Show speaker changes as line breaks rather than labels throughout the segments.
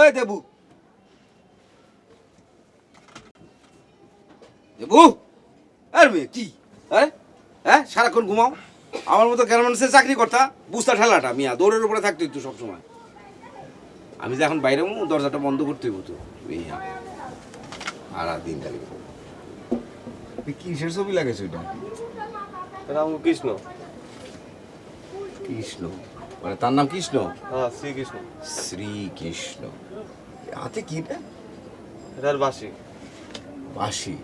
ওই দেবু দেবু আর মেয়ে কি হ্যাঁ হ্যাঁ সারাক্ষণ ঘুমাও আমার মতো গার্মেন্টসে চাকরি করতা বুস্তা ঠেলাটা মিয়া দৌড়ের উপরে থাকতো একটু সবসময় আমি যে এখন বাইরে দরজাটা বন্ধ করতে হইব তো মিয়া আর দিন কালি কিসের ছবি লাগাইছে ওইটা
রামকৃষ্ণ।
কৃষ্ণ মানে তার নাম কৃষ্ণ
হ্যাঁ, শ্রীকৃষ্ণ।
শ্রীকৃষ্ণ হাতে কি রে
এটার বাসি।
বাসি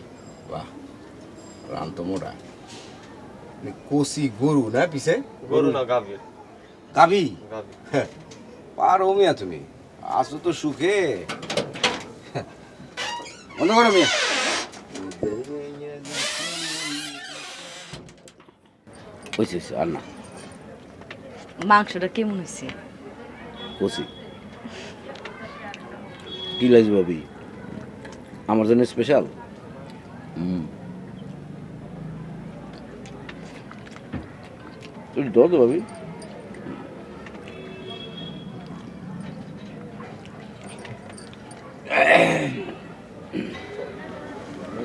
বাহ রান তো মোটা কোসি গরু না পিছে
গরু না, গাভী।
গাবি
গাভী।
পারো মিয়া তুমি আসো তো সুখে বন্ধ করো মিয়া হয়েছে আর না
মাংসটা কেমন হয়েছে?
কোসি কি লাগছে ভাবি আমার জন্য স্পেশাল তুই দর ভাবি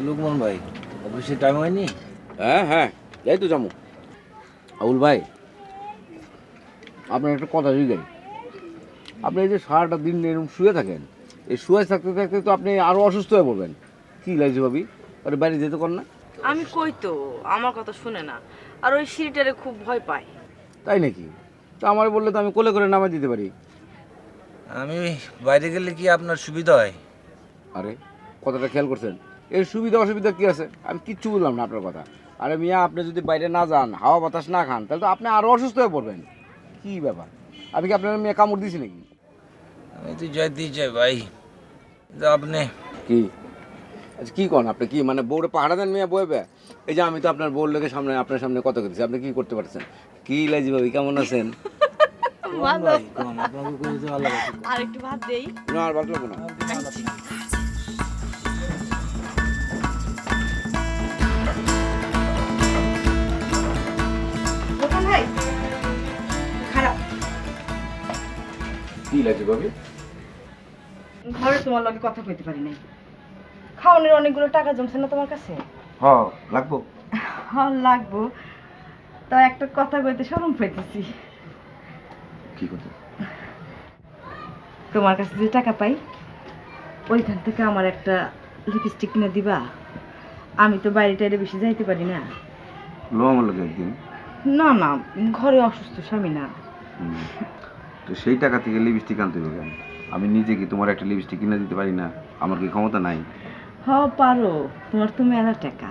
লুকমান ভাই অফিসে টাইম হয়নি?
হ্যাঁ হ্যাঁ এই তো জামু আবুল ভাই আপনার একটা কথা জিজ্ঞাই আপনি এই যে সারাটা দিন এরকম শুয়ে থাকেন এই শুয়ে থাকতে থাকতে তো আপনি আরো অসুস্থ হয়ে পড়বেন কি লাগছে ভাবি আরে বাইরে যেতে কর না
আমি কই তো আমার কথা শুনে না আর ওই সিঁড়িটারে খুব ভয় পায়।
তাই নাকি তো আমার বললে তো আমি কোলে করে নামাই দিতে পারি
আমি বাইরে গেলে কি আপনার সুবিধা হয়?
আরে কথাটা খেয়াল করছেন এর সুবিধা অসুবিধা কি আছে আমি কিচ্ছু বললাম না আপনার কথা আরে মিয়া আপনি যদি বাইরে না যান হাওয়া বাতাস না খান তাহলে তো আপনি আরো অসুস্থ হয়ে পড়বেন কি ব্যাপার আমি কি আপনার মেয়ে কামড় দিয়েছি নাকি
আমি তো যাইতেই চাই ভাই, কিন্তু আপনি
কি আচ্ছা কি করেন আপনি কি মানে বউরে পাহাড়া দেন মেয়ে বইবে এই যে আমি তো আপনার বউর লোকের সামনে আপনার সামনে কত করতেছি আপনি কি করতে পারছেন কি লাজি ভাবি কেমন আছেন
ভাই কোন আপনাকে কই যে ভালো লাগে
আর একটু ভাত দেই।
না আর বাদ লাগবো না
ভাই খারাপ
কি লাজি ভাবি
ঘরে তোমার লগে কথা কইতে পারি নাই। খাওয়ানোর অনেকগুলো টাকা জমছে না তোমার কাছে?
হ্যাঁ লাগবো
হ্যাঁ লাগবো, তো একটা কথা কইতে শরম পাইতেছি।
কি করতে
তোমার কাছে যে টাকা পাই ওইখান থেকে আমার একটা লিপস্টিক কিনে দিবা? আমি তো বাইরে টাইরে বেশি যাইতে পারি না।
লো আমার লোক একদিন
না না, ঘরে অসুস্থ স্বামী না।
তো সেই টাকা থেকে লিপস্টিক আনতে হবে কেন? আমি নিজে কি তোমার একটা লিপস্টিক কিনে দিতে পারি না? আমার কি ক্ষমতা নাই?
হ পারো, তোমার তো মেলা টাকা।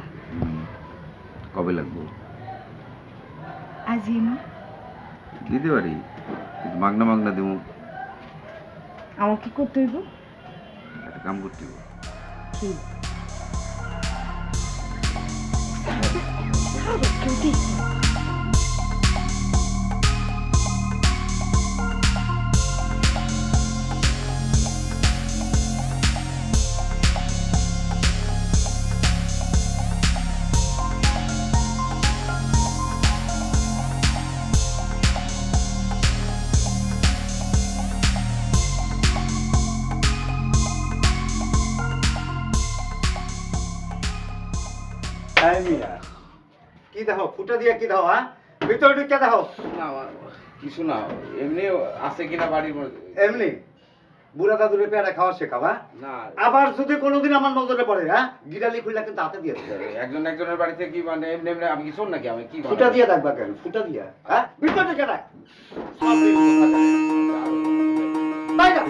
কবে লাগবে?
আজই না?
দিতে পারি, কিন্তু মাগনা মাগনা দেবো।
আমার কি করতে হইব?
একটা কাম করতে হবে।
কি?
কি দেখো ফুটা দিয়ে কি দাও? হ্যাঁ ভিতরে ঢুকে দেখো।
না কিছু না, এমনি আছে কিনা বাড়ির মধ্যে।
এমনি বুড়া দাদুরে পেয়ারা খাওয়া শেখাবা?
না
আবার যদি কোনোদিন আমার নজরে পড়ে, হ্যাঁ গিরালি খুললা কিন্তু হাতে দিয়ে দেবে।
একজন একজনের বাড়িতে কি মানে এমনি এমনি আমি কি শোন নাকি আমি কি
ফুটা দিয়ে দেখবা কেন? ফুটা দিয়া হ্যাঁ ভিতরে ঢুকে দেখ। সব দিন কথা বলে। বাইরে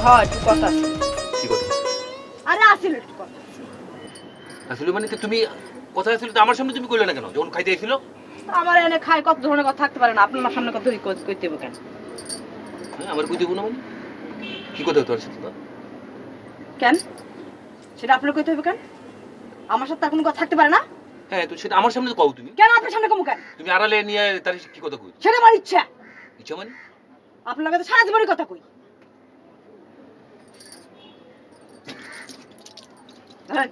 হ্যাঁ একটু কথা আছে।
কি করতে
আরে আসিল একটু কথা আছে।
আসলে মানে তুমি কথা ছিল তো আমার সামনে তুমি কইলে না কেন যখন খাইতে আইছিল?
আমার এনে খায় কত ধরনের কথা থাকতে পারে না, আপনার সামনে কথা কইতে হবে কেন?
আমার কই দেব না মানে কি কথা তোর সাথে?
কেন সেটা আপনার কইতে হবে কেন? আমার সাথে কোনো কথা থাকতে পারে না?
হ্যাঁ তো সেটা আমার সামনে তো কও তুমি।
কেন আপনার সামনে কমু কেন?
তুমি আড়ালে নিয়ে তার কি কথা কই?
সেটা আমার ইচ্ছা।
ইচ্ছা মানে?
আপনার লগে তো সারা জীবনের কথা কই। ধরেন।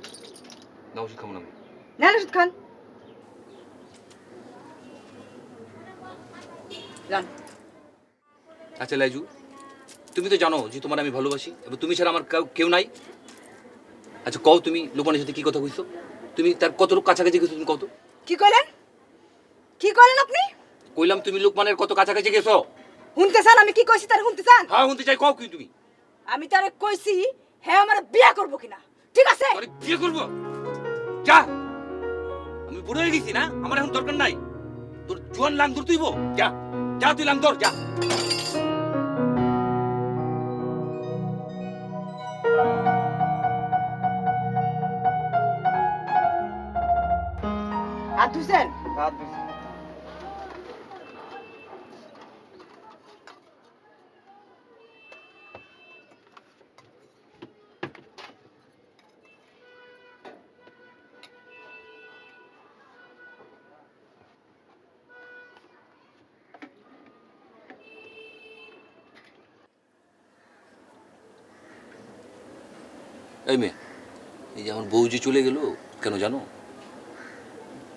না ওষুধ খাবো না আমি।
নেন ওষুধ খান। যান।
আচ্ছা লাইজু, তুমি তো জানো যে তোমার আমি ভালোবাসি এবং তুমি ছাড়া আমার কেউ নাই। আচ্ছা কও তুমি লোকমানের সাথে কি কথা কইছো? তুমি তার কত কাছাকাছি গেছো তুমি কত?
কি কইলেন? কি কইলেন আপনি?
কইলাম তুমি লোকমানের কত কাছাকাছি গেছো?
শুনতে চান আমি কি কইছি তার শুনতে চান?
হ্যাঁ শুনতে চাই, কও কি তুমি?
আমি তারে কইছি হ্যাঁ আমার বিয়ে করব কিনা। ঠিক আছে?
আরে বিয়ে করব? যা। আমি বুড়ো হয়ে গেছি না, আমার এখন দরকার নাই। তোর জোয়ান লাং ধর তুইব। যা। যা তুই লাং ধর যা।
হাত ধুছেন?
হাত দিছি।
এই মেয়ে, এই যে আমার বউ যে চলে গেল কেন জানো?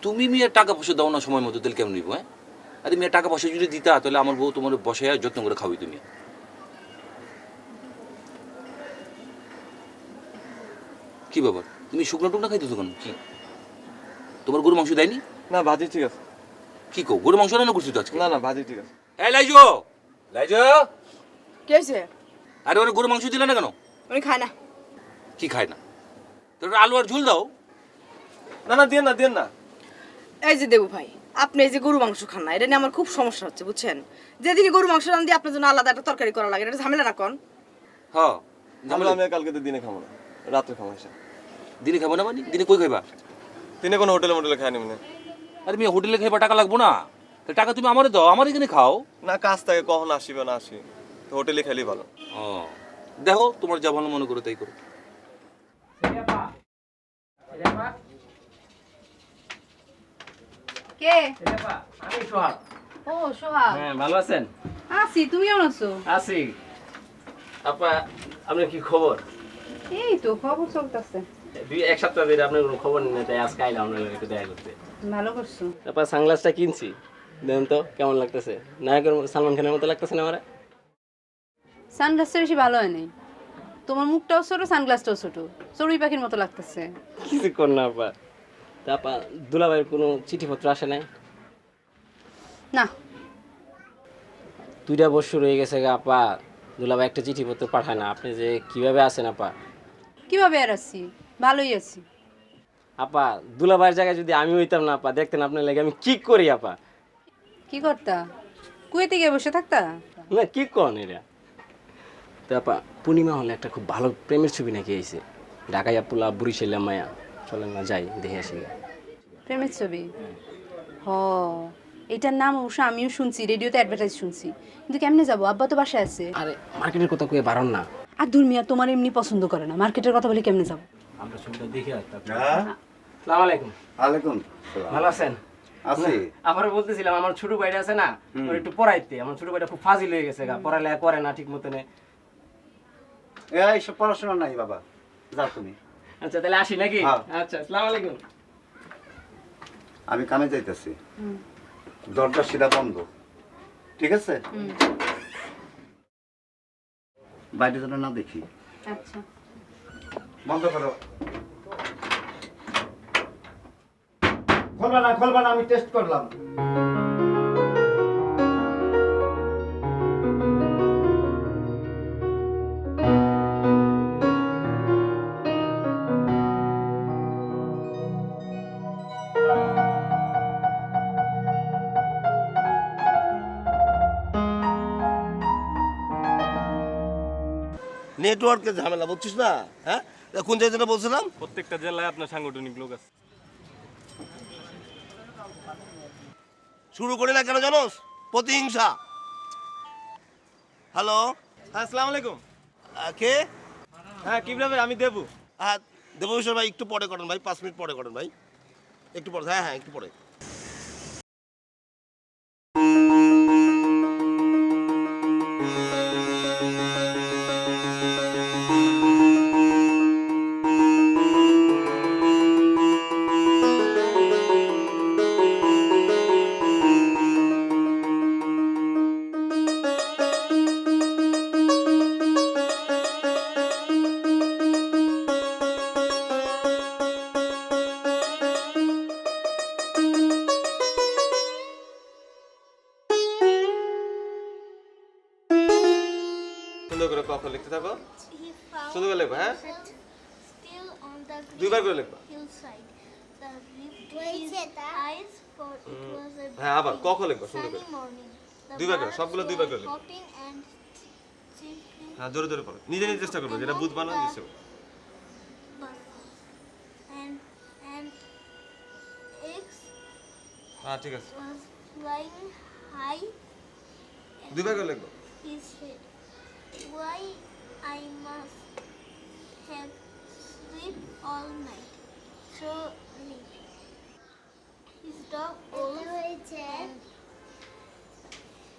তুমি মেয়ে টাকা পয়সা দাও না সময় মতো, তাহলে কেমন নিব? হ্যাঁ, আরে মেয়ে টাকা পয়সা যদি দিতা তাহলে আমার বউ তোমার বসায় যত্ন করে খাওয়াই তুমি। কি ব্যাপার, তুমি শুকনো টুকনা খাইতেছো কেন? কি তোমার গরু মাংস দেয়নি?
না ভাজি ঠিক আছে।
কি কো, গরু মাংস রান্না করছি তো আজকে।
না না ভাজি ঠিক আছে।
এই লাইজু, লাইজু,
কে হইছে?
আরে ওরা গরু মাংস দিলে না কেন?
উনি খায় না।
কি খায় না? তোর আলু আর ঝোল দাও।
না না দিয়েন না দিয়েন না।
এই যে দেবু ভাই, আপনি এই যে গরু মাংস খান না, এটা নিয়ে আমার খুব সমস্যা হচ্ছে বুঝছেন। যেদিনই গরু মাংস রান্ধি আপনার জন্য আলাদা একটা তরকারি করা লাগে, এটা ঝামেলা না কোন?
হ্যাঁ
ঝামেলা আমি কালকে তো দিনে খাবো না, রাত্রে খাবো এসে।
দিনে খাবো না মানে দিনে কই খাইবা?
দিনে কোনো হোটেলে মোটেলে খাই নিবি না।
আরে মেয়ে হোটেলে খাইবা টাকা লাগবো না? তাহলে টাকা তুমি আমারে দাও, আমার এখানে খাও।
না কাজ থেকে কখন আসিবে না আসি, তো হোটেলে খেলেই ভালো।
ও দেখো তোমার যা ভালো মনে করো তাই করো।
কে?
আমি সোহাগ।
ও সোহাগ।
হ্যাঁ ভালো আছেন?
আছি, তুমি কেমন আছো?
আছি। আপা আপনার কি খবর?
এই তো খবর চলতেছে।
এক সপ্তাহ ধরে আপনার কোনো খবর নেই, তাই আজকে আইলাম আপনার একটু দেখা করতে।
ভালো করছো।
আপা সানগ্লাসটা কিনছি, দেন তো কেমন লাগতেছে? নায়কের সালমান খানের মতো লাগতেছে না আমার?
সানগ্লাসটা বেশি ভালো হয় নাই। তোমার মুখটাও ছোট, সানগ্লাসটাও ছোট, চড়ুই পাখির মতো লাগতেছে।
কিছু কর না আপা। তা আপা দুলাভাইয়ের কোনো চিঠিপত্র আসে নাই?
না।
2টা বছর হয়ে গেছে গা আপা, দুলাভাই একটা চিঠিপত্র পাঠায় না। আপনি যে কিভাবে আছেন আপা?
কিভাবে আর আছি? ভালোই আছি।
আপা দুলাভাইয়ের জায়গায় যদি আমি হইতাম না আপা, দেখতেন আপনার লাগে আমি কি করি আপা।
কি করতা? কুয়েতে গিয়ে বসে থাকতা?
না কি কন এরা। তো আপা পূর্ণিমা হলে একটা খুব ভালো প্রেমের ছবি নাকি আইছে, ঢাকাইয়া পোলা বরিশাইলা মায়া, চলেন না যাই দেখে আসি।
প্রেমের ছবি? হ, এটার নাম অবশ্য আমিও শুনছি, রেডিওতে অ্যাডভার্টাইজ শুনছি, কিন্তু কেমনে যাবো? আব্বা তো বাসায় আছে।
আরে মার্কেটের কথা কয়ে বারণ না।
আর দুর্মিয়া তোমার এমনি পছন্দ করে না, মার্কেটের কথা বলে কেমনে যাবো?
আমরা ছবিটা দেখে আসতাম।
হ্যাঁ
আসসালামু আলাইকুম।
আলাইকুম
ভালো আছেন?
আছি।
আবার বলতেছিলাম আমার ছোট ভাইটা আছে না, ওর একটু পড়াইতে। আমার ছোট ভাইটা খুব ফাজিল হয়ে গেছে গা, পড়ালেখা করে না ঠিক মতনে।
এইসব পড়াশোনা নাই বাবা, যাও তুমি।
আচ্ছা তাহলে আসি নাকি?
হ্যাঁ।
আচ্ছা আসসালামু আলাইকুম।
আমি কামে যাইতেছি, দরজা সিধা বন্ধ, ঠিক আছে? বাইরে যেন না দেখি।
আচ্ছা।
বন্ধ করো। খুলবা না, আমি টেস্ট করলাম।
নেটওয়ার্কের ঝামেলা বুঝছিস না? হ্যাঁ কোন জায়গাটা বলছিলাম?
প্রত্যেকটা জেলায় আপনার সাংগঠনিক লোক আছে।
শুরু করি না কেন জানোস? প্রতিহিংসা। হ্যালো,
হ্যাঁ আসসালামু আলাইকুম।
কে?
হ্যাঁ কিবলা ভাই, আমি দেবু।
হ্যাঁ দেববিশ্বর ভাই, একটু পরে করেন ভাই, 5 মিনিট পরে করেন ভাই। একটু পরে, হ্যাঁ হ্যাঁ একটু পরে।
সুন্দর করে ক খ লিখতে থাকো।
He found
সুন্দর করে লিখবা, হ্যাঁ?
it still on the
দুইবার করে লিখবা।
hillside. The lift his eyes, for it was a
হ্যাঁ, আবার ক খ লিখবা সুন্দর করে।
sunny morning. The
দুইবার করে,
birds
সবগুলো দুইবার করে
were
লিখবা।
hopping and chirping,
হ্যাঁ, জোরে জোরে পড়ো। নিজে নিজে চেষ্টা করবে, যেটা বুঝবা না দিছো।
and eggs
হ্যাঁ, ঠিক আছে।
was flying high
দুইবার করে লিখবা।
his head. Why I must have sleep all night. So late. His dog owls and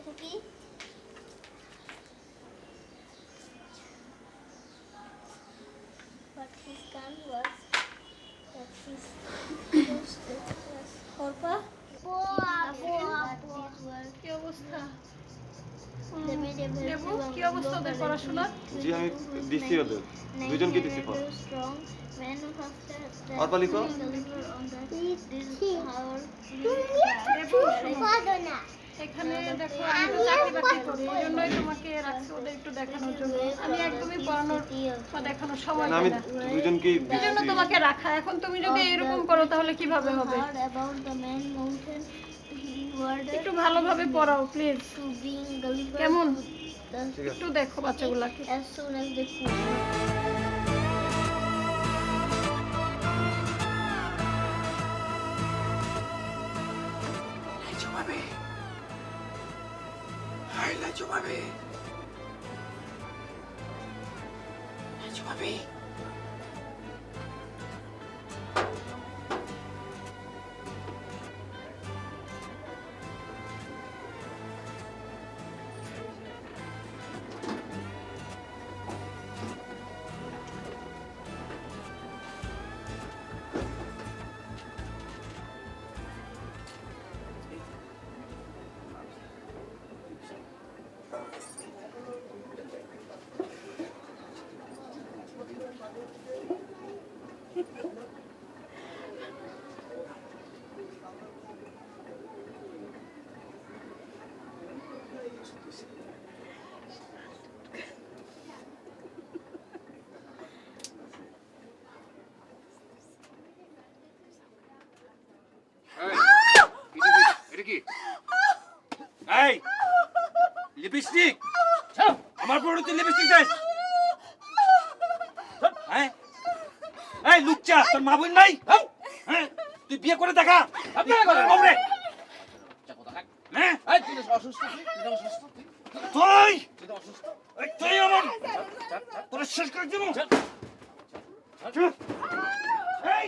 Cookie. But his gun was at his Horpa. কি অবস্থা? কি অবস্থা ওদের পড়াশোনা?
জি, আমি দিছি ওদের। দুইজনকে দিছি ফল। অর্পা লিখো।
এখানে দেখো আমি তো চাকরি বাকরি করি এই জন্যই তোমাকে রাখছি ওদের একটু দেখানোর জন্য আমি একদমই পড়ানোর বা দেখানোর সময়
না,
পাই
আমি
না
দুইজনকেই
এই জন্য
দিছি।
তোমাকে রাখা এখন তুমি যদি এরকম করো তাহলে কিভাবে হবে একটু ভালোভাবে পড়াও প্লিজ কেমন
ঠিক আছে।
একটু দেখো বাচ্চাগুলাকে
As soon as they could.
এটা কি? এই লিপস্টিক আমার পরে তুই লিপস্টিক দিস? হ্যাঁ, এই লুচ্চা, তোর মা বোন নাই? হ্যাঁ, তুই বিয়ে করে দেখা। বিয়ে করে বাবরে। হ্যাঁ, তুই আমার তোরা শেষ করে দেবো। এই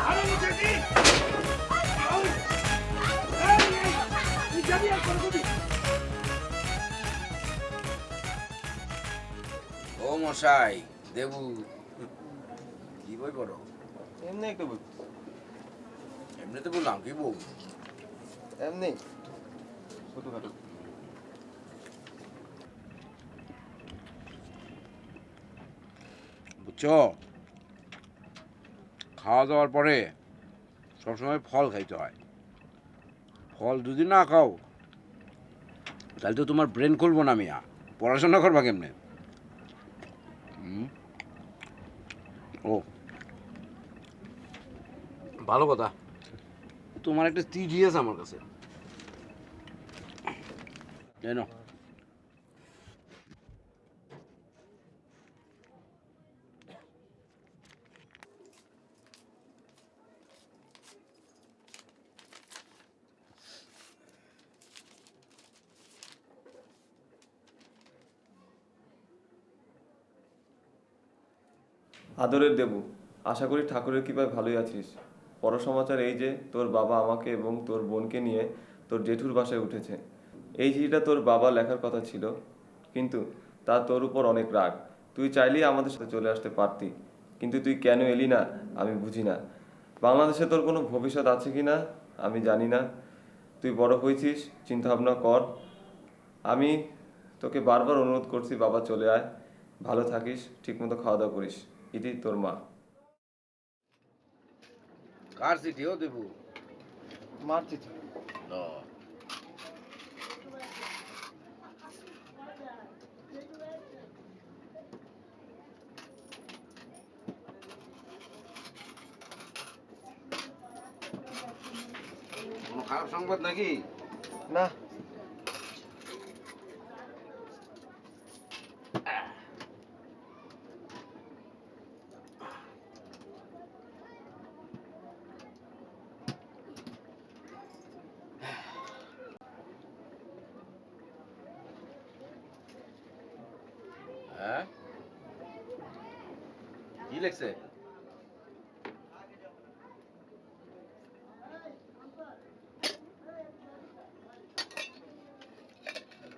আরে মুজেজি
ও মশাই দেবু কি বই পড়ো?
এমনি একটু বুঝ।
এমনিতে বললাম কি বউ?
এমনি ছোটখাটো।
বুঝছো, খাওয়া দাওয়ার পরে সবসময় ফল খাইতে হয়। ফল যদি না খাও তাহলে তো তোমার ব্রেন খুলবো না মিয়া, পড়াশোনা করবা কেমনে? ও ভালো কথা, তোমার একটা চিঠি আছে আমার কাছে, জানো?
আদরের দেবু, আশা করি ঠাকুরের কৃপায় ভালোই আছিস। বড় সমাচার এই যে তোর বাবা আমাকে এবং তোর বোনকে নিয়ে তোর জেঠুর বাসায় উঠেছে। এই চিঠিটা তোর বাবা লেখার কথা ছিল, কিন্তু তা তোর উপর অনেক রাগ। তুই চাইলেই আমাদের সাথে চলে আসতে পারতি, কিন্তু তুই কেন এলি না আমি বুঝি না। বাংলাদেশে তোর কোনো ভবিষ্যৎ আছে কি না আমি জানি না। তুই বড় হয়েছিস, চিন্তাভাবনা কর। আমি তোকে বারবার অনুরোধ করছি, বাবা চলে আয়, ভালো থাকিস, ঠিকমতো খাওয়া দাওয়া করিস। ইতি তোর মা।
কার চিঠি ও দেবু?
মার চিঠি।
কোনো খারাপ সংবাদ নাকি?
না,
হ্যাঁ, কি লেখছে?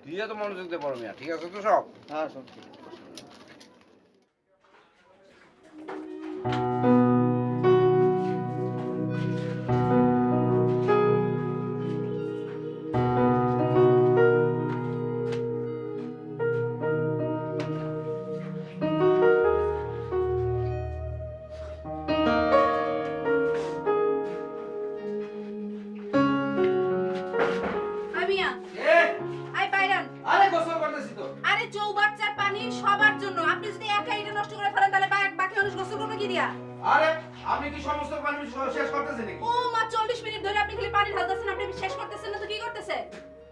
তুই এত মনোযোগ দিয়ে পড়ো মিয়া, ঠিক আছে তো সব?
হ্যাঁ শুনছি।
মিয়া আই বাইরান।
আরে গোসল করতেছি তো।
আরে চৌবাচ্চার পানি সবার জন্য, আপনি যদি একা এটা নষ্ট করে ফেলেন তাহলে বাকি মানুষ গোসল করবে কি দিয়া?
আরে আপনি কি সমস্ত পানি শেষ করতেছেন নাকি?
ও মা, 40 মিনিট ধরে আপনি খালি পানি ঢালতেছেন, আপনি শেষ করতেছেন না তো কি করতেছেন?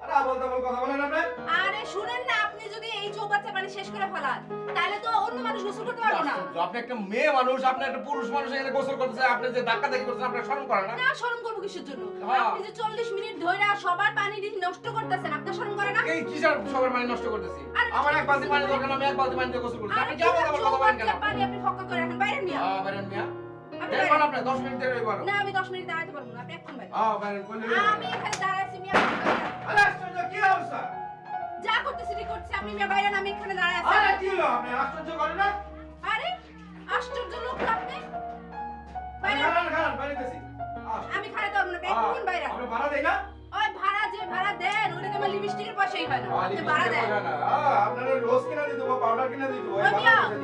আরে আবল তাবল কথা বলেন আপনি।
আরে শুনেন না, আপনি যদি এই চৌবাচ্চার পানি শেষ করে ফেলান তাহলে তো অন্য মানুষ গোসল করতে পারবে না।
আপনি একটা মেয়ে মানুষ, আপনি একটা পুরুষ মানুষ, এখানে গোসল করতেছে, আপনি যে ধাক্কা দেখি করতেছেন, আপনার শরম করে না?
না, শরম করব কিসের জন্য?
হ্যাঁ।
আপনি যে 40 মিনিট ধরে সবার পানি নষ্ট করতেছেন, আপনার শরম করে না?
এই কিসের সবার পানি নষ্ট করতেছি? আমার এক বালতি পানি দরকার, আমি এক বালতি পানি দিয়ে গোসল করতেছি।
আরে
আপনি কি আবল তাবল কথা বলেন কেন?
চৌবাচ্চার পানি আপনি ফক্কা করে রাখেন, বাইরে নিয়ে
হ্যাঁ বাইরেন মিয়া।
আপনি
দেখুন
বাইরেন।
আপনি 10 মিনিট দেরি হইবার।
না, আমি 10 মিনিট দাঁড়াতে পারবো না, আপনি এখন বাইরে।
হ্যাঁ বাইরেন কোন
আমি এখানে দাঁড়াইছি মিয়া, আপনি বাইরে।
আরে আশ্চর্য, কি অবস্থা?
যা করতেছি ঠিক করছি, আপনি মিয়া বাইরে, আমি এখানে দাঁড়ায় আছি।
আরে কি হলো, আপনি আশ্চর্য করেন না?
আরে আশ্চর্য লোক তো আপনি। বাইরে।
খারাপ বাইরেতেছি।
আমি খাইতে পারবো না, আপনি এখন বাইরে।
আপনি ভাড়া দেই না?
ওই ভাড়া যে ভাড়া দেন ওটা তো আমার লিপস্টিকের পয়সাই হয় না, আপনি ভাড়া দেন।
আপনার রোজ কিনা দিতে হবে, পাউডার কিনা দিতে হবে।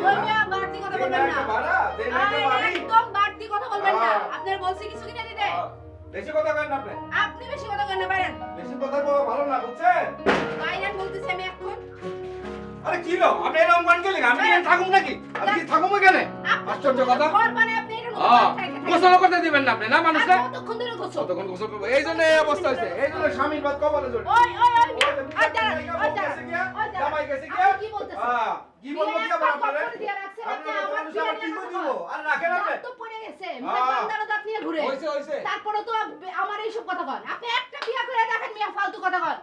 ওই মিয়া বাড়তি কথা বলবেন না।
ভাড়া দেন না
আরে
বাড়ি।
একদম বাড়তি কথা বলবেন না, আপনার বলছি কিছু কিনে দিতে।
বেশি কথা করেন না আপনি।
আপনি বেশি কথা কেন বাইরেন?
বেশি কথা বলা ভালো না, বুঝছেন?
বাইরেন বলতেছি আমি এখন।
আরে কি হলো, আপনি এরকম গান গেলেন, আমি এখানে থাকুম নাকি? আমি কি থাকুম এখানে? আশ্চর্য কথা।
ঘর বানায় আপনি এটার মধ্যে
গোসল করতে দিবেন না আপনি, না মানুষটা?
কতক্ষণ ধরে গোসল?
কতক্ষণ গোসল করবো? এই জন্য এই অবস্থা হয়েছে, এই জন্য স্বামীর বাদ কবলে জড়িত।
ওই মিয়া, ওই দাঁড়ান, ওই দাঁড়ান, ওই দাঁড়ান।
জামাই গেছে গিয়া?
আপনি কি বলতেছেন?
কি বলবো কি আবার আপনারে?
তারপরে তো আমার এইসব কথা কন, আপনি একটা বিয়া করে দেখেন মিয়া, ফালতু কথা কন।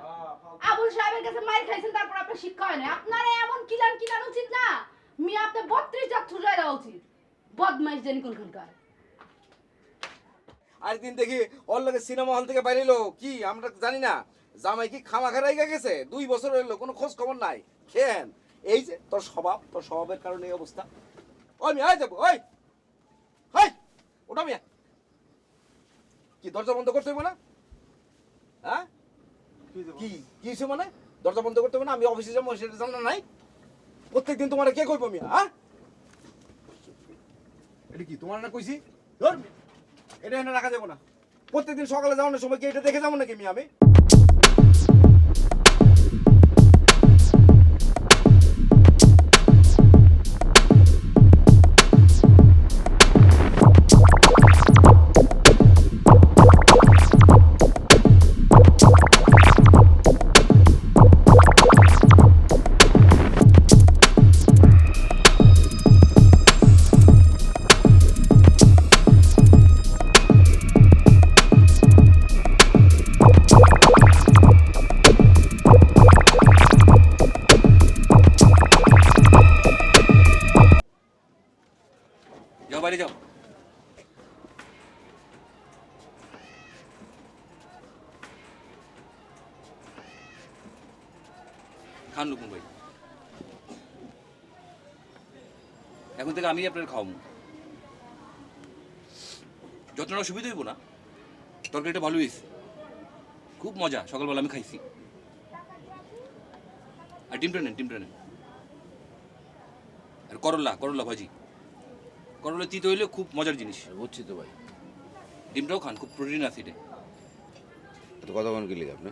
আবুল সাহেবের কাছে মাইর খাইছেন, তারপর আপনার শিক্ষা হয় না। আপনার এমন কিলান উচিত না মিয়া, আপনি 32 জাত ছুটাই দেওয়া উচিত। বদমাইশ জানি কোনখানকার।
আরেকদিন দেখি ওর লগে সিনেমা হল থেকে বাইরে এলো, কি আমরা জানি না, জামাই কি খামাখা রাইগা গেছে, 2 বছর হলো, কোনো খোঁজ খবর নাই। খেন এই যে তোর স্বভাবের কারণে এই অবস্থা। ওই মিয়া যাবো, ওই হাই ওটা মিয়া, কি দরজা বন্ধ করতে হবে না? হ্যাঁ কি হয়েছে মানে? দরজা বন্ধ করতে হবে না? আমি অফিসে যাবো, সেটা জানা নাই? প্রত্যেকদিন তোমার কে কইব মিয়া? হ্যাঁ এটা কি তোমার না কইছি? ধর এটা এনে রাখা যাবো না। প্রত্যেকদিন সকালে যাওয়ানোর সময় কি এটা দেখে যাবো নাকি আমি?
খান লোকন ভাই, এখন থেকে আমি আপনার খাওয়াবো। যতটা অসুবিধা হইব না, তরকারিটা ভালো হয়েছে, খুব মজা। সকালবেলা আমি খাইছি। আর ডিমটা নেন। আর করলা ভাজি, করলা তিতে হইলে খুব মজার জিনিস।
বুঝছি তো ভাই।
ডিমটাও খান, খুব প্রোটিন আছে এটা।
তো কতক্ষণ গেলি আপনি?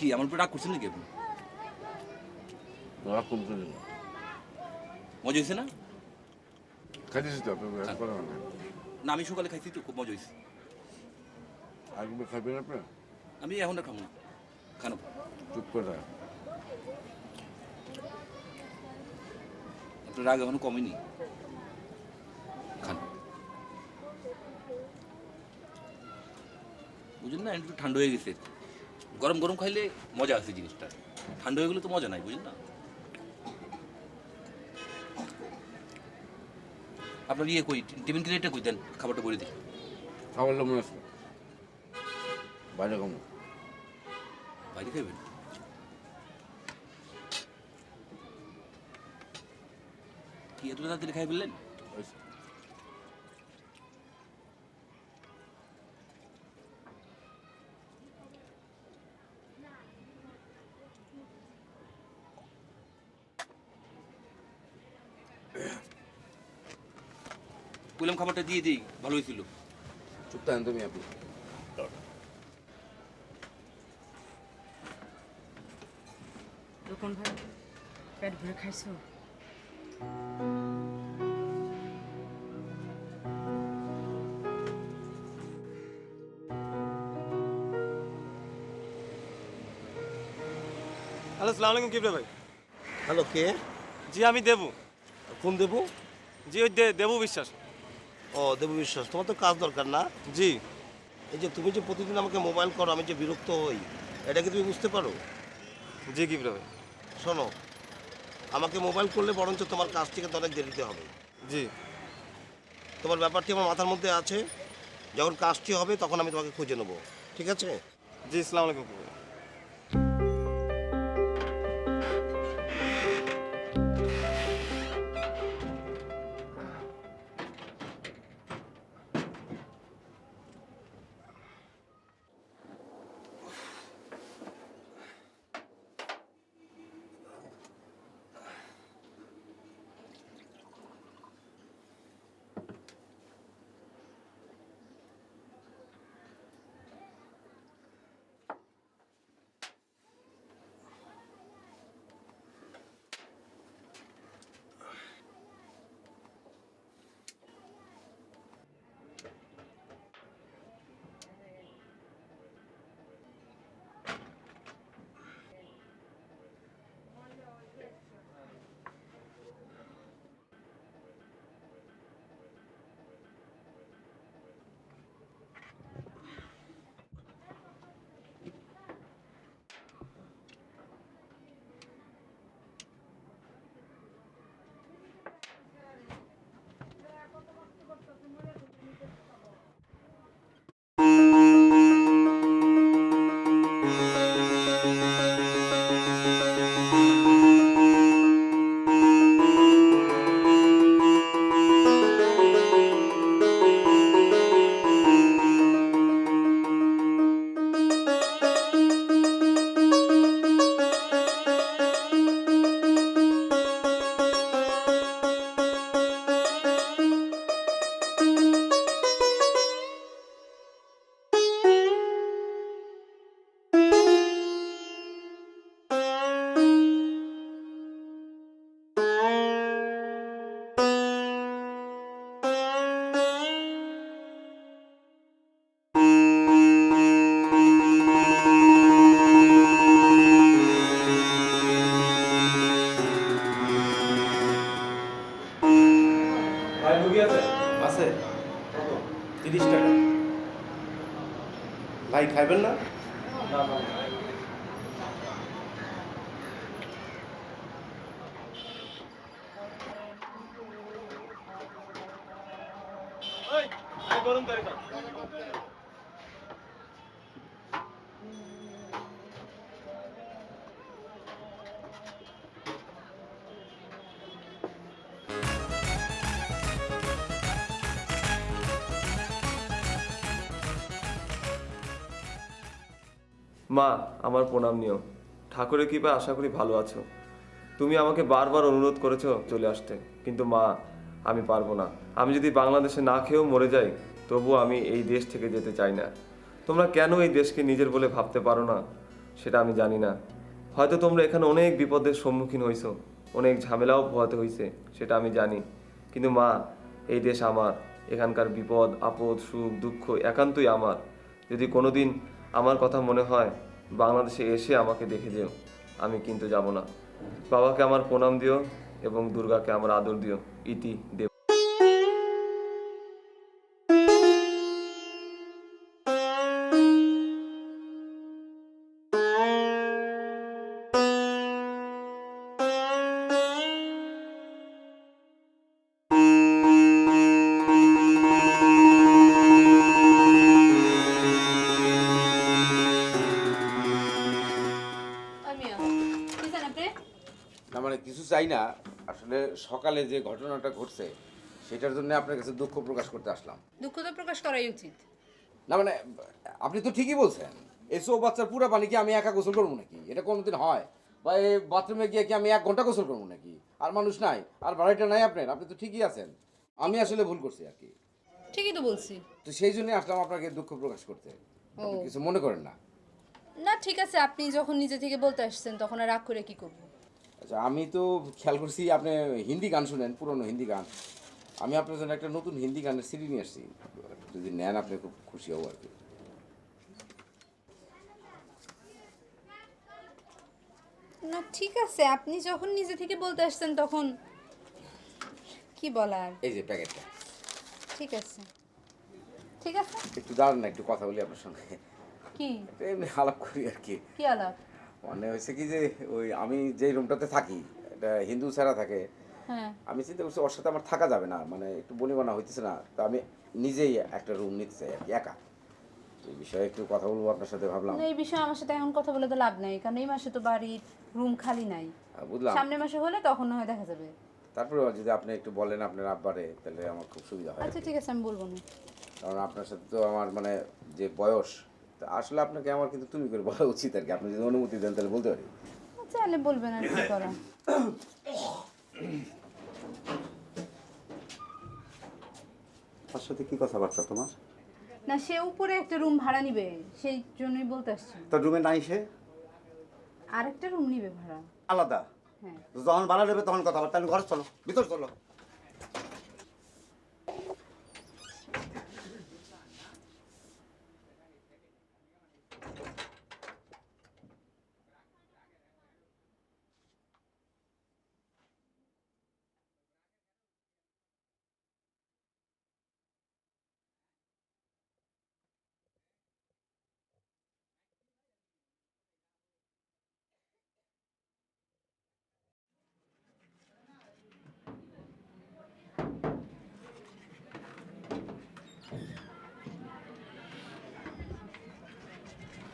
কি আমার উপর রাগ করছেন নাকি আপনি?
রাগ কমছে না,
মজা হয়েছে না?
খাইতেছি তো আপনি।
না, আমি সকালে খাইছি তো, খুব মজা হয়েছে।
আর খাইবেন আপনি?
আমি এখন আর খাবো না, খানো।
চুপ করে থাক।
আপনার রাগ এখনো কমেনি, খান। বুঝলেন না, একটু ঠান্ডা হয়ে গেছে। গরম গরম খাইলে মজা আছে জিনিসটা, ঠান্ডা হয়ে গেলে তো মজা নাই, বুঝলেন না? আপনার ইয়ে কই, টিফিন ক্রেটটা কই দেন, খাবারটা করে দিই।
খাবার মনে আছে বাইরে কমো।
বাইরে খাইবেন? কি এত তাড়াতাড়ি খাই ফেললেন? বললাম খাবারটা দিয়ে দিই, ভালো হয়েছিল।
চুপ থাকেন তুমি আপনি।
রোকন ভাই, পেট ভরে খাইছো?
হ্যালো, সালাম আলাইকুম কিবরে ভাই।
হ্যালো, কে?
জি আমি দেবু।
কোন দেবু?
জি ওই দেবু বিশ্বাস।
ও, দেবু বিশ্বাস। তোমার তো কাজ দরকার না?
জি।
এই যে তুমি যে প্রতিদিন আমাকে মোবাইল করো, আমি যে বিরক্ত হই, এটা কি তুমি বুঝতে পারো?
জি কিবরে ভাই।
শোনো, আমাকে মোবাইল করলে বরঞ্চ তোমার কাজ থেকে তো অনেক দেরিতে হবে।
জি।
তোমার ব্যাপারটি আমার মাথার মধ্যে আছে। যখন কাজটি হবে তখন আমি তোমাকে খুঁজে নেবো, ঠিক আছে?
জি, সালাম আলাইকুম কিবরে ভাই। ভাই মুরগি আছে?
আছে 30 টাকা। ভাই খাইবেন না?
না না। ওই গরম করে দাও। মা, আমার প্রণাম নিও। ঠাকুরের কৃপায় আশা করি ভালো আছো। তুমি আমাকে বারবার অনুরোধ করেছো চলে আসতে, কিন্তু মা আমি পারবো না। আমি যদি বাংলাদেশে না খেয়েও মরে যাই, তবুও আমি এই দেশ থেকে যেতে চাই না। তোমরা কেন এই দেশকে নিজের বলে ভাবতে পারো না সেটা আমি জানি না। হয়তো তোমরা এখানে অনেক বিপদের সম্মুখীন হয়েছো, অনেক ঝামেলাও পোহাতে হয়েছে, সেটা আমি জানি। কিন্তু মা, এই দেশ আমার। এখানকার বিপদ আপদ সুখ দুঃখ একান্তই আমার। যদি কোনোদিন আমার কথা মনে হয়, বাংলাদেশে এসে আমাকে দেখে যেও। আমি কিন্তু যাব না। বাবাকে আমার প্রণাম দিও এবং দুর্গাকে আমার আদর দিও। ইতি দেব।
না মানে কিছু চাই না, আসলে সকালে যে ঘটনাটা ঘটছে সেটার জন্য আপনার কাছে দুঃখ প্রকাশ করতে আসলাম।
দুঃখ তো প্রকাশ করাই উচিত।
না মানে আপনি তো ঠিকই বলছেন, এসো বাচ্চার পুরো পানি কি আমি একা গোসল করবো নাকি? এটা কোনোদিন হয়? বা এই বাথরুমে গিয়ে কি আমি 1 ঘন্টা গোসল করবো নাকি? আর মানুষ নাই, আর ভাড়াটা নাই আপনার? আপনি তো ঠিকই আছেন, আমি আসলে ভুল করছি আর কি।
ঠিকই তো বলছি।
তো সেই জন্যই আসলাম আপনাকে দুঃখ প্রকাশ করতে। আপনি কিছু মনে করেন না?
না ঠিক আছে, আপনি যখন নিজে থেকে বলতে আসছেন তখন আর রাগ করে কি করব?
আচ্ছা, আমি তো খেয়াল করছি আপনি হিন্দি গান শুনেন, পুরনো হিন্দি গান। আমি আপনার জন্য একটা নতুন হিন্দি গানের সিডি নিয়ে আসছি, যদি নেন আপনি খুব খুশি হব আর কি।
না ঠিক আছে, আপনি যখন নিজে থেকে বলতে আসছেন তখন কি বলার।
এই যে প্যাকেটটা।
ঠিক আছে ঠিক আছে।
একটু দাঁড়ান না, একটু কথা বলি আপনার সঙ্গে।
কি
এমনি আলাপ করি আর কি।
কি আলাপ?
মানে হয়েছে কি যে ওই আমি যেই রুমটাতে থাকি এটা হিন্দু ছাড়া থাকে।
হ্যাঁ
আমি চিন্তা করছি ওর সাথে আমার থাকা যাবে না, মানে একটু বনিবনা হইতেছে না, তো আমি নিজেই একটা রুম নিতে চাই আর কি, একা। এই বিষয়ে একটু কথা বলবো আপনার সাথে ভাবলাম।
না, এই বিষয়ে আমার সাথে এখন কথা বলে তো লাভ নাই, কারণ এই মাসে তো বাড়ির রুম খালি নাই।
বুঝলাম।
সামনের মাসে হলে তখন না হয় দেখা যাবে।
তারপরে যদি আপনি একটু বলেন আপনার আব্বারে, তাহলে আমার খুব সুবিধা হয়।
আচ্ছা ঠিক আছে, আমি বলবো না।
কারণ আপনার সাথে তো আমার মানে যে বয়স, তা আসলে আপনাকে আমার কিন্তু তুমি করে বলা উচিত আর কি। আপনি যদি অনুমতি দেন তাহলে বলতে পারি।
চাইলে বলবেন আর কি করা।
তার সাথে কি কথাবার্তা তোমার?
না, সে উপরে একটা রুম ভাড়া নিবে, সেই জন্যই বলতে আসছি।
তোর রুমে নাই সে?
আরেকটা রুম নিবে ভাড়া।
আলাদা?
হ্যাঁ।
যখন ভাড়া নেবে তখন কথাবার্তা। আমি ঘরে চলো, ভিতর চলো।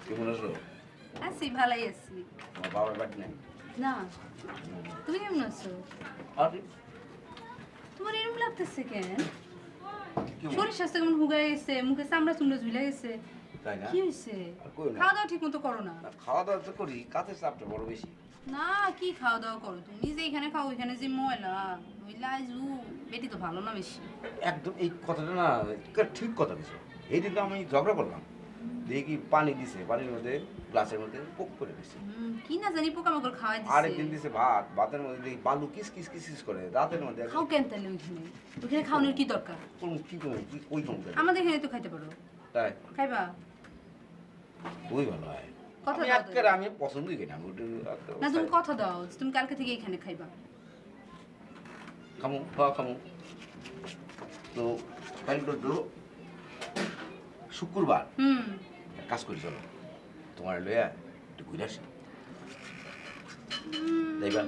কেমন আছো?
আছি, ভালোই আছি।
আমার বাবার বাড়ি নাই?
না, তুমি কেমন আছো? তোমার এরকম লাগতেছে কেন? শরীর স্বাস্থ্য কেমন হুগায় গেছে, মুখে চামড়া চুমড়া ঝুলে গেছে।
তাই না?
কি হয়েছে?
আর কইও না।
খাওয়া দাওয়া ঠিক মতো করো না।
খাওয়া দাওয়া তো করি, কাজের চাপটা বড় বেশি।
না, কি খাওয়া দাওয়া করো তুমি? যে এখানে খাও ওইখানে যে ময়লা, ময়লা আইজু বেটি তো ভালো না বেশি।
একদম এই কথাটা না ঠিক কথা দিছো। এই দিন তো আমি ঝগড়া করলাম, দেখি পানি দিছে, পানির মধ্যে গ্লাসের মধ্যে পোক পড়ে গেছে।
কি না জানি পোকামাকড় খাওয়াই দিছে।
আরেকদিন দিছে ভাত, ভাতের মধ্যে দেখি বালু কিস কিস কিস কিস করে রাতের মধ্যে।
খাও কেন তাহলে ওইখানে? ওইখানে খাওয়ানোর কি দরকার?
কি করবো, কি ওই কম
আমাদের এখানে তো খাইতে পারো।
তাই
খাইবা?
ওই ভালো হয়।
কথা
আমি
দাও
আজকে আমি পছন্দই করি না, আমি
না, তুমি কথা দাও তুমি কালকে থেকে এখানে খাইবা।
খামু খাওয়া খামু। তো কাল তো শুক্রবার এক কাজ করি, চলো তোমার লইয়া একটু ঘুরে আসি। যাইবা?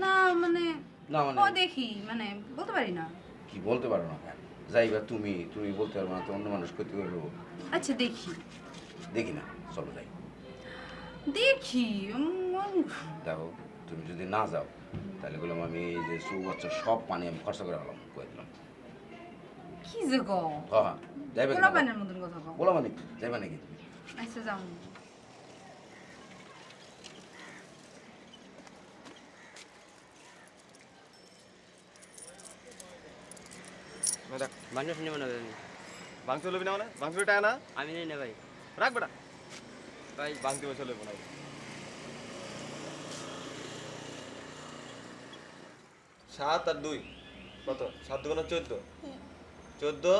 না মানে
না মানে
ও দেখি, মানে বলতে পারি না।
কি বলতে পারো না কেন? যাইবা তুমি, তুমি বলতে পারবো না তো অন্য মানুষ করতে পারবো।
আচ্ছা দেখি।
দেখি না, চলো যাই।
দেখি
দেখো, তুমি যদি না যাও তাহলে বললাম আমি এই যে চৌবাচ্চার সব পানি আমি খরচা করে হলাম, করে দিলাম।
কি যে গো,
হ্যাঁ যাইবা?
পোলা পানের মতন কথা কও।
বলো মানে যাইবা নাকি?
আচ্ছা যাও।
দেখ
মানুষ নেবে না
ভাঙতে লবি না মানে ভাঙতে টাকা না
আমি নেই না ভাই।
রাখ বেটা
ভাই
ভাঙতে বসে লইব না 7 আর 2 কত 7 দুগুণ 14 14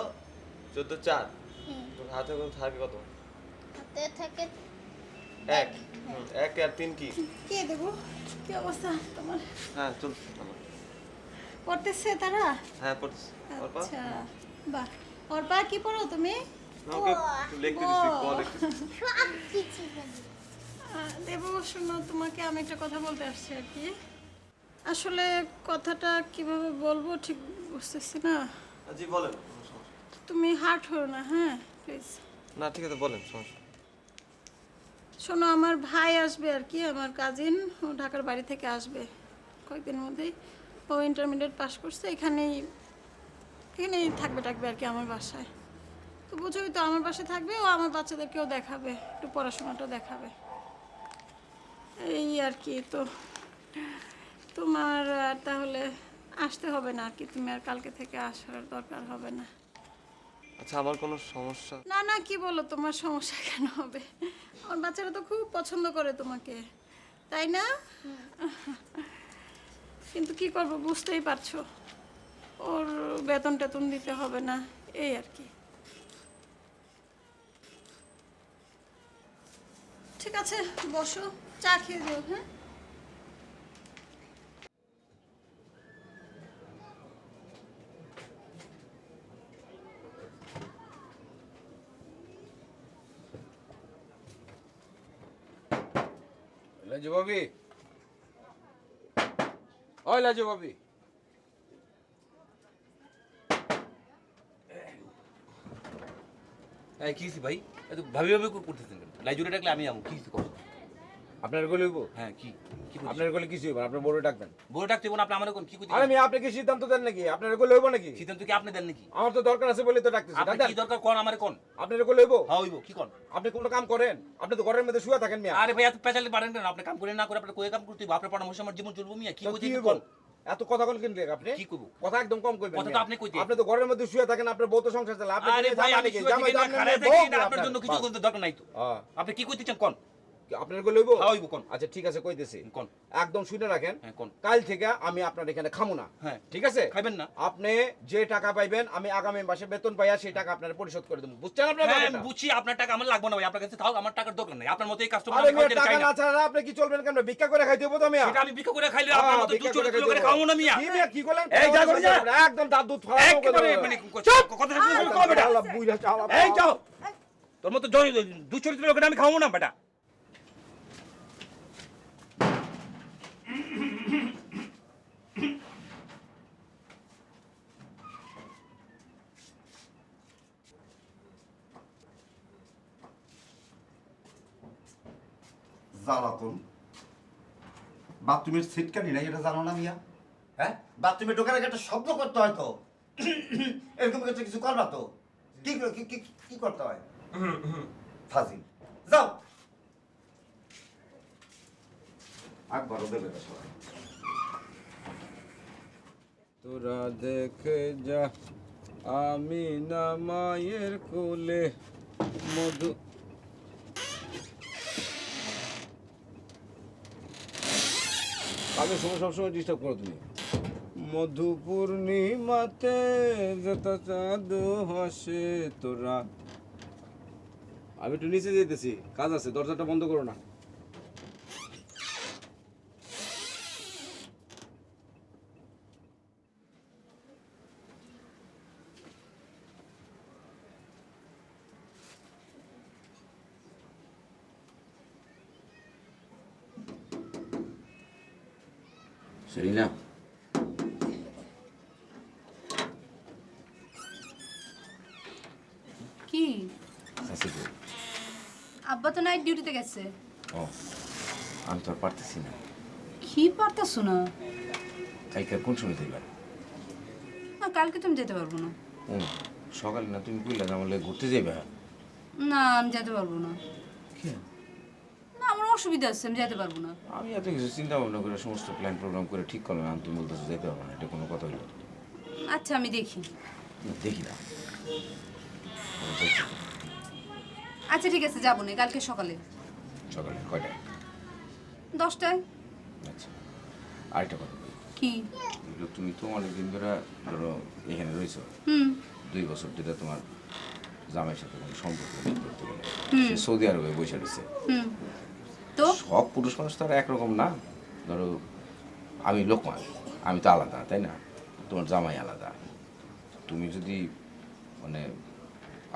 14 4 তোর হাতে কত থাকে কত
হাতে থাকে
1 1 আর 3 কি
কে দেবো? কি অবস্থা তোমার?
হ্যাঁ চল
পড়তেছে তারা?
হ্যাঁ পড়ছ অল্প
আচ্ছা বাহ। অর্পা কি পড়ো তুমি?
ওকে লিখতে দিছি কল লিখতে
সব কিছু জানি।
দেবো শোনো, তোমাকে আমি একটা কথা বলতে আসছি আর কি। আসলে কথাটা কিভাবে বলবো ঠিক বুঝতেছি না।
জি বলেন
তুমি হার্ট হও না, হ্যাঁ প্লিজ।
না ঠিক আছে বলেন সমস্যা
শোনো, আমার ভাই আসবে আর কি, আমার কাজিন, ও ঢাকার বাড়ি থেকে আসবে কয়েকদিনের মধ্যেই। ও ইন্টারমিডিয়েট পাস করছে, এখানেই থাকবে আর কি আমার বাসায়। তো বুঝোই তো, আমার বাসায় থাকবে, ও আমার বাচ্চাদেরকেও দেখাবে, একটু পড়াশোনাটা দেখাবে, এই আর কি। তো তোমার তাহলে আসতে হবে না আর কি, তুমি আর কালকে থেকে আসার দরকার হবে না।
আচ্ছা আমার কোনো সমস্যা
না না, কি বলো, তোমার সমস্যা কেন হবে? আমার বাচ্চারা তো খুব পছন্দ করে তোমাকে, তাই না? কিন্তু কি করব, বুঝতেই পারছো, ওর বেতন টেতন দিতে হবে না, এই আর কি। ঠিক আছে বসো, চা খেয়ে যাও। হ্যাঁ
লাজু ভাবি, ওই লাজু ভাবি,
এই কি হইছে ভাই? এত ভাবি ভাবি করতেছেন কেন? লাইজুরে ডাকলে আমি আমু, কি হইছে কও?
আপনার গলে হইব?
হ্যাঁ কি কি বলছিস?
আপনার গলে কিছু হইব না, আপনার বড় ডাকবেন।
বড় ডাকতে না, আপনি আমারে কোন কি কইতে?
আরে আমি আপনি কি সিদ্ধান্ত দেন নাকি? আপনার গলে হইব নাকি?
সিদ্ধান্ত কি আপনি দেন নাকি?
আমার তো দরকার আছে বলে তো ডাকতেছি।
আপনি
ডাকেন।
কি দরকার কোন আমারে কোন?
আপনার গলে হইব?
হ্যাঁ হইব, কি কোন?
আপনি কোনো কাম করেন? আপনি তো ঘরের মধ্যে শুয়ে থাকেন মিয়া।
আরে ভাই এত পেঁচালে পারেন কেন? আপনি কাম করে না করে আপনি কই কাম করতে হইব? আপনার পরামর্শে আমার জীবন চলবো মিয়া, কি
তো
কইতে
কি হইব?
কোন?
এত কথা কোন কিনলে আপনি?
কি কইব?
কথা একদম কম কইবেন।
কথা তো
মিয়া।
আপনি কইতে।
আপনি তো ঘরের মধ্যে শুয়ে থাকেন, আপনার বউ তো সংসার চালায়। আপনি
আরে
কি
ভাই
জামাই
আমি
নাকি?
শুয়ে
জামাই
থাকি না,
জানেন
খাড়ায়
না,
থাকি
বউ
না, আপনার
আপনার।
জন্য কিছু করতে দরকার নাই তো।
হ্যাঁ।
আপনি কি কইতে চান কোন?
আপনার গলে হইব?
হ্যাঁ হইব কোন?
আচ্ছা ঠিক আছে কইতেছি।
কোন?
একদম শুনে রাখেন।
হ্যাঁ কোন?
কাল থেকে আমি আপনার এখানে খামু না।
হ্যাঁ
ঠিক আছে?
খাইবেন না?
আপনি যে টাকা পাইবেন আমি আগামী মাসে বেতন পাইয়া সেই টাকা আপনার পরিশোধ করে দেব। বুঝছেন আপনার
হ্যাঁ
ব্যাপারটা?
আমি বুঝছি, আপনার টাকা আমার লাগবে না ভাই, আপনার কাছে থাক, আমার টাকার দরকার নাই। আপনার মতো এই কাস্টমার
আরে
আমি
মিয়া
খাইতে
টাকা
চাই না।
না ছাড়া আপনি কি চলবেন কেন? ভিক্ষা করে খাইতে হবো তো মিয়া।
সেটা আমি ভিক্ষা করে খাইলে আপনার মতো
ভিক্ষা
দুচোর
করে
লোকের
খাইতে
খাওয়াবো না মিয়া।
কি মিয়া কি করলেন?
এই যা করে যা।
একদম দাঁত দুধ ফালাবো
একেবারে মানে কথা শুনে কও বেটা।
আল্লাহ বুইরা চালা।
এই যাও, তোর মতো দুচরিত্র লোকের আমি খাওয়াবো না বেটা।
জ্বালাতন বাথরুমের সিটকানি নাই, এটা জানো না মিয়া? হ্যাঁ, বাথরুমে ঢোকার আগে একটা শব্দ করতে হয় তো, এরকম একটা কিছু করবা তো। কি কি করতে হয়? ফাজিল, যাও। একবারও দেবে না সবাই।
তোরা দেখে যা আমি না মায়ের কোলে মধু। কাজের সময় সবসময় ডিস্টার্ব করো তুমি। মধু পূর্ণিমাতে যত চাঁদ হাসে তোরা। আমি একটু নিচে যেতেছি, কাজ আছে, দরজাটা বন্ধ করো না। সেরিনা,
কি
আছে তো?
আব্বা তো নাইট ডিউটিতে গেছে।
ও, আমি তো আর পারতেছি না।
কি পারতাছো না?
কালকে কোন সময় যাইবা?
না কালকে তুমি যেতে পারবো না।
সকালে না তুমি কইলা যে আমার লাগে ঘুরতে যাইবা।
না আমি যেতে পারবো না। না আমার অসুবিধা আছে, আমি যেতে পারবো না।
আমি এত কিছু চিন্তা ভাবনা করে সমস্ত প্ল্যান প্রোগ্রাম করে ঠিক করলাম, আমি তুমি বলতেছো যেতে হবে না, এটা কোনো কথা হইলো?
আচ্ছা আমি দেখি।
দেখি না।
আচ্ছা ঠিক আছে, যাবো না কালকে সকালে।
সকালে কয়টায়?
10টায়।
আচ্ছা, আরেকটা কথা বলি।
কি?
তুমি তো অনেকদিন ধরে ধরো এখানে রয়েছো, 2 বছর ধরে তোমার জামাইয়ের সাথে কোনো সম্পর্ক নেই করতে গেলে, সে সৌদি আরবে বসে রয়েছে।
তো
সব পুরুষ মানুষ তো আর একরকম না। ধরো আমি লোকমান, আমি তো আলাদা, তাই না? তোমার জামাই আলাদা। তুমি যদি মানে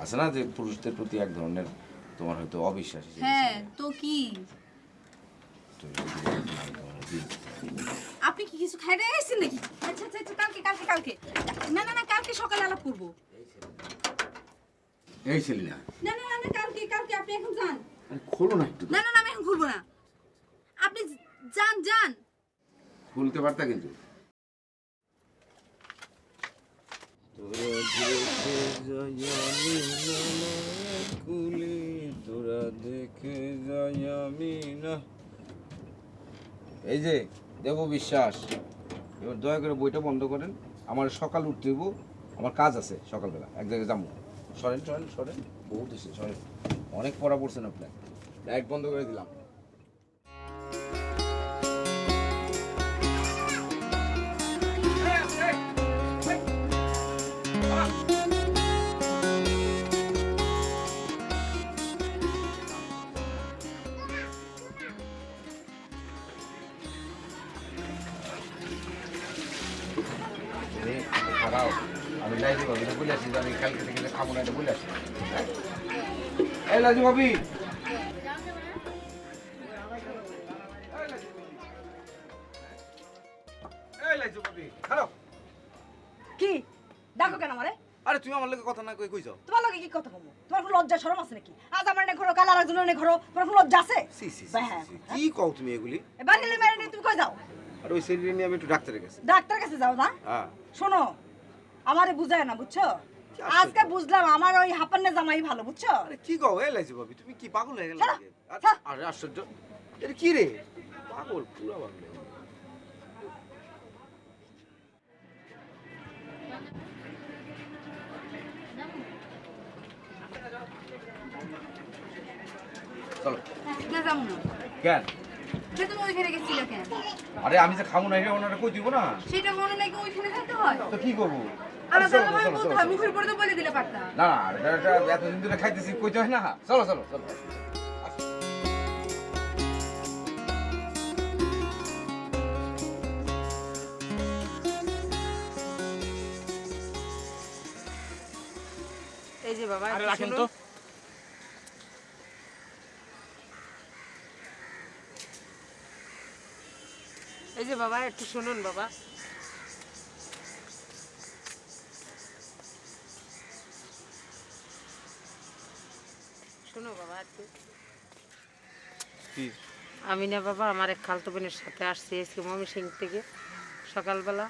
আছে না যে পুরুষদের প্রতি এক ধরনের তোমার হয়তো অবিশ্বাস এসে গেছে।
হ্যাঁ তো কি?
তুমি যদি বলো না, আমি তোমার দিই।
আপনি কি কিছু খাইতে গেছেন নাকি? আচ্ছা আচ্ছা আচ্ছা, কালকে কালকে কালকে। না না না, কালকে সকালে আলাপ করবো।
এই ছেলে না,
না না না না, কালকে কালকে আপনি এখন যান।
খোলো না একটু।
না না না, আমি এখন খুলবো না, আপনি যান যান।
খুলতে পারতা কিন্তু। এই যে দেব বিশ্বাস, এবার দয়া করে বইটা বন্ধ করেন। আমার সকাল উঠতে হইব, আমার কাজ আছে সকালবেলা, এক জায়গায় যাবো। সরেন সরেন সরেন, বহুত হয়েছে, সরেন। অনেক পড়া পড়ছেন আপনার। লাইট বন্ধ করে দিলাম। আমি লাইজু ভাবিটা বলে আসি যে আমি কালকে থেকে খাবো না, এটা বলে আসি। এই লাইজু ভাবি, এই লাইজু ভাবি, খারাপ।
কি ডাকো কেন আমারে?
আরে তুমি আমার লগে কথা না কই কই যাও?
তোমার লগে কি কথা কমো? তোমার কোনো লজ্জা শরম আছে নাকি? আজ আমার নে ঘরো, কাল আরেকজনের নে ঘরো, তোমার কোনো লজ্জা আছে?
সি সি
হ্যাঁ,
সি, কি কও তুমি এগুলি?
এ বাঙালি মেরে নিয়ে তুমি কই যাও?
আর ওই সেলিয়ে নিয়ে আমি একটু ডাক্তারের কাছে।
ডাক্তার কাছে যাও না?
হ্যাঁ।
শোনো, আমারে বুঝায় না, বুঝছো? আজকে বুঝলাম আমার ওই হাপান্নে জামাই ভালো, বুঝছো?
আরে কি কও এই লাইজু ভাবি, তুমি কি পাগল হয়ে গেলে
ছাড়ো,
নাকি?
ছাড়ো।
আরে আশ্চর্য, এটা কি রে? পাগল, পুরো পাগল হয়ে গেল। চলো।
না যাবো না।
কেন?
সে তুমি ওইখানে গেছিলে কেন?
আরে আমি যে খাবো না এটা ওনারা কই দিব না?
সেটা মনে নাকি ওইখানে যেতে হয়?
তো কি করবো?
আলাদা
চলো,
ভাবে
চলো,
বলতে
চলো,
হয়,
চলো।
মুখের উপরে তো বলে দিলে পারতা।
না না, এটা এতদিন ধরে খাইতেছি, কইতে হয় না। চলো চলো চলো।
এই যে বাবা,
আরে রাখেন তো।
এই যে বাবা, একটু শুনুন বাবা। শোনো বাবা, একটু।
কি?
আমি না বাবা, আমার এক খালতো বোনের সাথে আসছি আজকে ময়মনসিং থেকে। সকালবেলা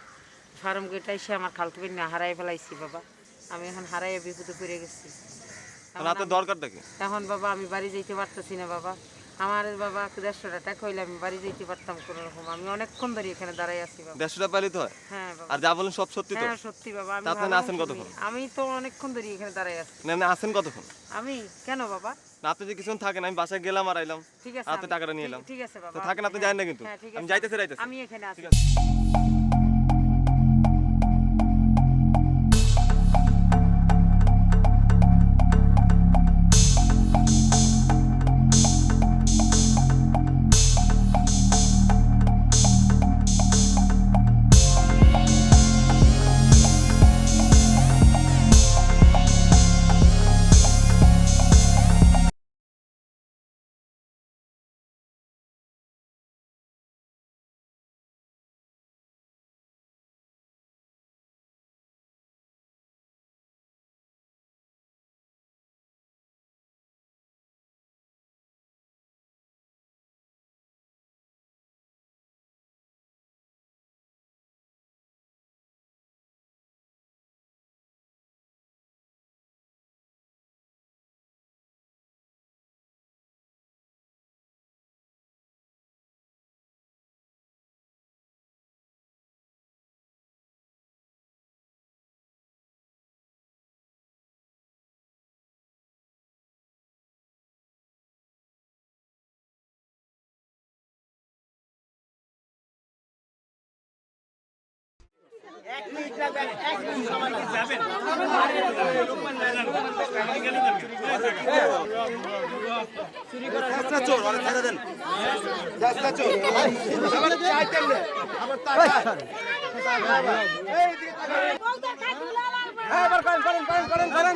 ফার্ম গেটে এসে আমার খালতো বোন হারাই ফেলাইছি বাবা। আমি এখন হারাইয়া বিপদে পড়ে গেছি।
রাতে দরকারটা কি?
এখন বাবা আমি বাড়ি যেতে পারতেছি না বাবা। আমার বাবা 150 টাকা হইলে আমি বাড়ি যেতে পারতাম কোনো রকম। আমি অনেকক্ষণ ধরে এখানে দাঁড়াই আছি বাবা।
150 টাকা পাইলে তো হয়।
হ্যাঁ বাবা।
আর যা বলেন সব সত্যি তো?
হ্যাঁ সত্যি বাবা। আমি
তা আপনি
ভালো
আছেন
মানুষ
কতক্ষণ?
নই। আমি তো অনেকক্ষণ ধরে এখানে দাঁড়াই আছি।
না না, আছেন কতক্ষণ?
আমি কেন বাবা?
না, আপনি যে কিছুক্ষণ থাকেন, আমি বাসায় গেলাম আর আইলাম।
ঠিক আছে,
আপনি টাকাটা নিয়ে এলাম।
ঠিক আছে বাবা।
তো থাকেন, আপনি
হ্যাঁ,
যান না কিন্তু।
হ্যাঁ, ঠিক
আমি
আছে।
যাইতেছি।
আমি এখানে আছি।
ঠিক আছে।
করেন